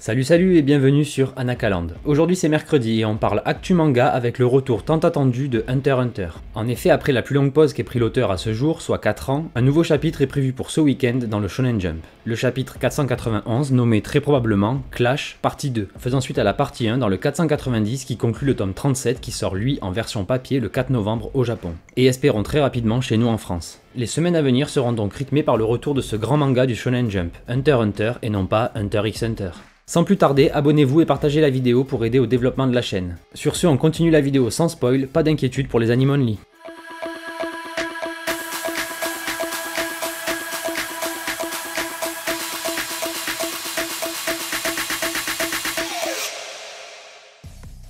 Salut et bienvenue sur Anakaland. Aujourd'hui c'est mercredi et on parle actu manga avec le retour tant attendu de Hunter x Hunter. En effet, après la plus longue pause qu'ait pris l'auteur à ce jour, soit 4 ans, un nouveau chapitre est prévu pour ce week-end dans le Shonen Jump. Le chapitre 491 nommé très probablement Clash partie 2, faisant suite à la partie 1 dans le 490 qui conclut le tome 37 qui sort lui en version papier le 4 novembre au Japon. Et espérons très rapidement chez nous en France. Les semaines à venir seront donc rythmées par le retour de ce grand manga du Shonen Jump, Hunter x Hunter et non pas Hunter x Hunter. Sans plus tarder, abonnez-vous et partagez la vidéo pour aider au développement de la chaîne. Sur ce, on continue la vidéo sans spoil, pas d'inquiétude pour les Anime Only.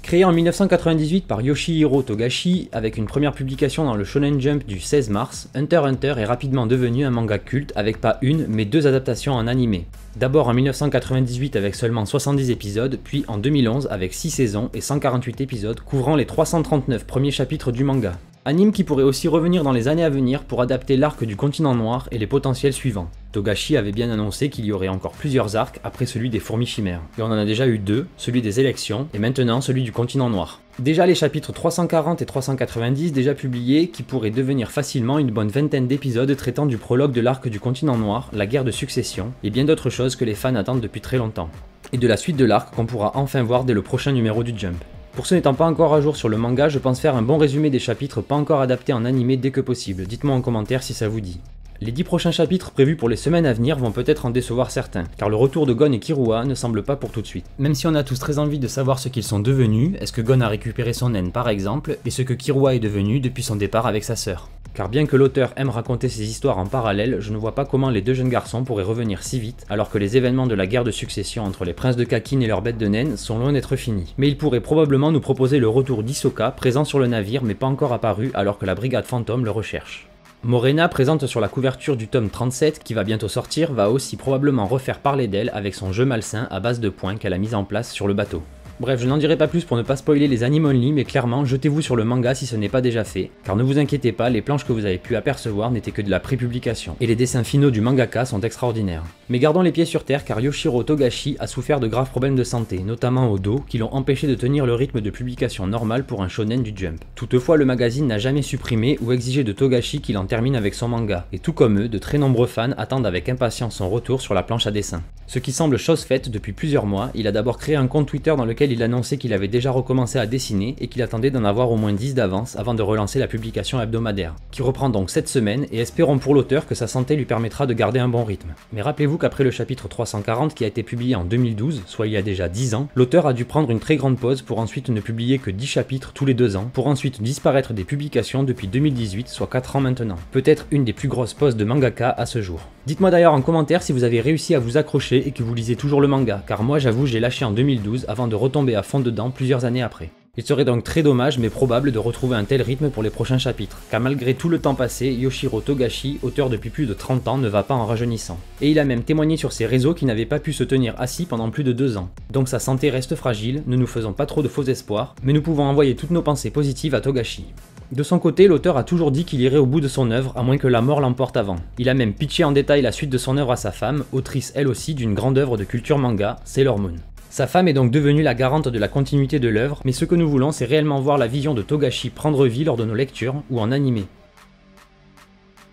Créé en 1998 par Yoshihiro Togashi, avec une première publication dans le Shonen Jump du 16 mars, Hunter x Hunter est rapidement devenu un manga culte avec pas une, mais deux adaptations en animé. D'abord en 1998 avec seulement 70 épisodes, puis en 2011 avec 6 saisons et 148 épisodes couvrant les 339 premiers chapitres du manga. Anime qui pourrait aussi revenir dans les années à venir pour adapter l'arc du continent noir et les potentiels suivants. Togashi avait bien annoncé qu'il y aurait encore plusieurs arcs après celui des fourmis chimères. Et on en a déjà eu deux, celui des élections et maintenant celui du continent noir. Déjà les chapitres 340 et 390 déjà publiés qui pourraient devenir facilement une bonne vingtaine d'épisodes traitant du prologue de l'arc du continent noir, la guerre de succession et bien d'autres choses que les fans attendent depuis très longtemps. Et de la suite de l'arc qu'on pourra enfin voir dès le prochain numéro du Jump. Pour ceux n'étant pas encore à jour sur le manga, je pense faire un bon résumé des chapitres pas encore adaptés en animé dès que possible, dites-moi en commentaire si ça vous dit. Les 10 prochains chapitres prévus pour les semaines à venir vont peut-être en décevoir certains, car le retour de Gon et Killua ne semble pas pour tout de suite. Même si on a tous très envie de savoir ce qu'ils sont devenus, est-ce que Gon a récupéré son naine par exemple, et ce que Killua est devenu depuis son départ avec sa sœur. Car bien que l'auteur aime raconter ses histoires en parallèle, je ne vois pas comment les deux jeunes garçons pourraient revenir si vite, alors que les événements de la guerre de succession entre les princes de Kakin et leurs bêtes de naine sont loin d'être finis. Mais ils pourraient probablement nous proposer le retour d'Hisoka, présent sur le navire mais pas encore apparu alors que la brigade fantôme le recherche. Morena, présente sur la couverture du tome 37 qui va bientôt sortir, va aussi probablement refaire parler d'elle avec son jeu malsain à base de points qu'elle a mis en place sur le bateau. Bref, je n'en dirai pas plus pour ne pas spoiler les Anime Only, mais clairement, jetez-vous sur le manga si ce n'est pas déjà fait, car ne vous inquiétez pas, les planches que vous avez pu apercevoir n'étaient que de la pré-publication, et les dessins finaux du mangaka sont extraordinaires. Mais gardons les pieds sur terre car Yoshihiro Togashi a souffert de graves problèmes de santé, notamment au dos, qui l'ont empêché de tenir le rythme de publication normal pour un shonen du Jump. Toutefois, le magazine n'a jamais supprimé ou exigé de Togashi qu'il en termine avec son manga, et tout comme eux, de très nombreux fans attendent avec impatience son retour sur la planche à dessin. Ce qui semble chose faite depuis plusieurs mois, il a d'abord créé un compte Twitter dans lequel il annonçait qu'il avait déjà recommencé à dessiner et qu'il attendait d'en avoir au moins 10 d'avance avant de relancer la publication hebdomadaire, qui reprend donc cette semaine et espérons pour l'auteur que sa santé lui permettra de garder un bon rythme. Mais rappelez-vous qu'après le chapitre 340 qui a été publié en 2012, soit il y a déjà 10 ans, l'auteur a dû prendre une très grande pause pour ensuite ne publier que 10 chapitres tous les 2 ans, pour ensuite disparaître des publications depuis 2018, soit 4 ans maintenant. Peut-être une des plus grosses pauses de mangaka à ce jour. Dites-moi d'ailleurs en commentaire si vous avez réussi à vous accrocher et que vous lisez toujours le manga, car moi j'avoue j'ai lâché en 2012 avant de retomber à fond dedans plusieurs années après. Il serait donc très dommage mais probable de retrouver un tel rythme pour les prochains chapitres, car malgré tout le temps passé, Yoshihiro Togashi, auteur depuis plus de 30 ans, ne va pas en rajeunissant. Et il a même témoigné sur ses réseaux qu'il n'avait pas pu se tenir assis pendant plus de 2 ans. Donc sa santé reste fragile, ne nous faisons pas trop de faux espoirs, mais nous pouvons envoyer toutes nos pensées positives à Togashi. De son côté, l'auteur a toujours dit qu'il irait au bout de son œuvre, à moins que la mort l'emporte avant. Il a même pitché en détail la suite de son œuvre à sa femme, autrice elle aussi d'une grande œuvre de culture manga, Sailor Moon. Sa femme est donc devenue la garante de la continuité de l'œuvre, mais ce que nous voulons c'est réellement voir la vision de Togashi prendre vie lors de nos lectures, ou en animé.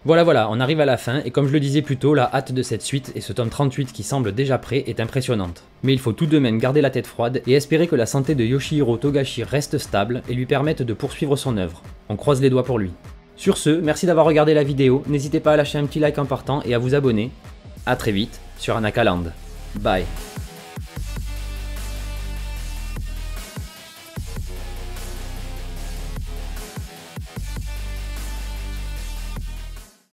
Voilà, on arrive à la fin, et comme je le disais plus tôt, la hâte de cette suite et ce tome 38 qui semble déjà prêt est impressionnante. Mais il faut tout de même garder la tête froide et espérer que la santé de Yoshihiro Togashi reste stable et lui permette de poursuivre son œuvre. On croise les doigts pour lui. Sur ce, merci d'avoir regardé la vidéo, n'hésitez pas à lâcher un petit like en partant et à vous abonner. A très vite sur Anakaland. Bye.